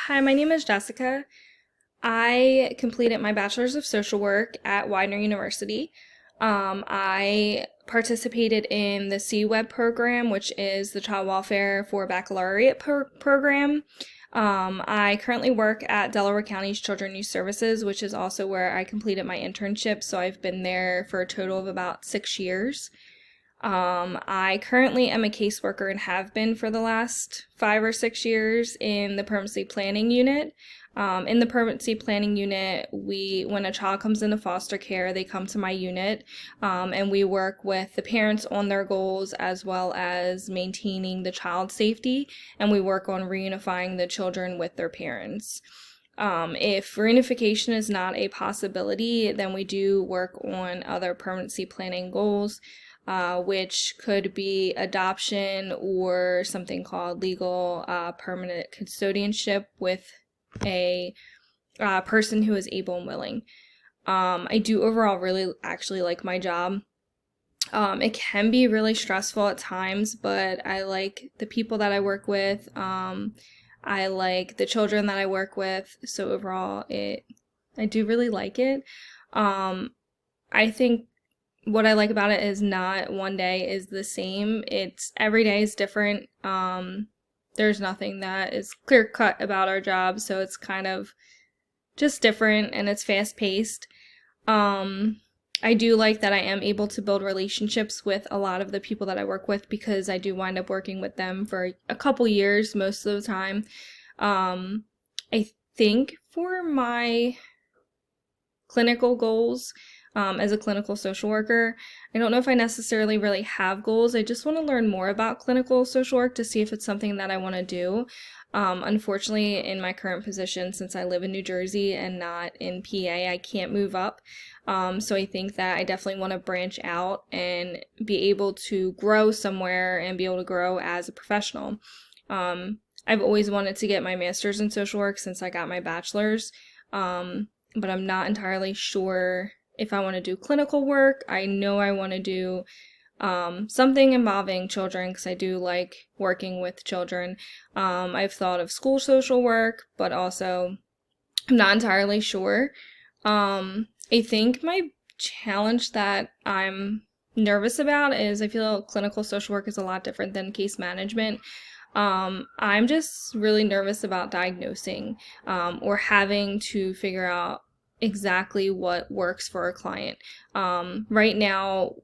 Hi, my name is Jessica. I completed my Bachelor's of Social Work at Widener University. I participated in the CWEB program, which is the Child Welfare for Baccalaureate program. I currently work at Delaware County's Children Youth Services, which is also where I completed my internship. So I've been there for a total of about 6 years. I currently am a caseworker and have been for the last 5 or 6 years in the permanency planning unit. In the permanency planning unit, when a child comes into foster care, they come to my unit, and we work with the parents on their goals as well as maintaining the child's safety, and we work on reunifying the children with their parents. If reunification is not a possibility, then we do work on other permanency planning goals, which could be adoption or something called legal permanent custodianship with a person who is able and willing. I do overall really actually like my job. It can be really stressful at times, but I like the people that I work with. I like the children that I work with. So overall, I do really like it. I think what I like about it is not one day is the same. It's every day is different. There's nothing that is clear cut about our job, so it's kind of just different and it's fast paced. I do like that I am able to build relationships with a lot of the people that I work with because I do wind up working with them for a couple years most of the time. I think for my clinical goals, as a clinical social worker, I don't know if I necessarily really have goals. I just want to learn more about clinical social work to see if it's something that I want to do. Unfortunately, in my current position, since I live in New Jersey and not in PA, I can't move up. So I think that I definitely want to branch out and be able to grow somewhere and be able to grow as a professional. I've always wanted to get my master's in social work since I got my bachelor's, but I'm not entirely sure if I want to do clinical work. I know I want to do something involving children because I do like working with children. I've thought of school social work, but also I'm not entirely sure. I think my challenge that I'm nervous about is I feel clinical social work is a lot different than case management. I'm just really nervous about diagnosing or having to figure out exactly what works for a client. Right now,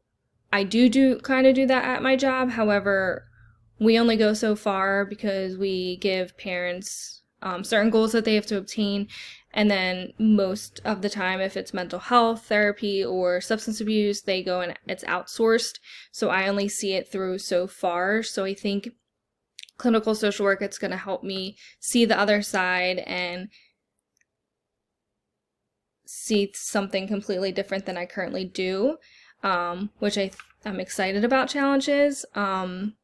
I do kind of do that at my job. However, we only go so far because we give parents certain goals that they have to obtain. And then most of the time, if it's mental health therapy or substance abuse, they go and it's outsourced. So I only see it through so far. So I think clinical social work, it's going to help me see the other side and see something completely different than I currently do, which I'm excited about challenges. I'm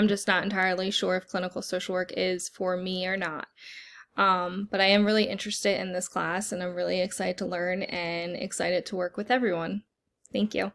just not entirely sure if clinical social work is for me or not. But I am really interested in this class and I'm really excited to learn and excited to work with everyone. Thank you.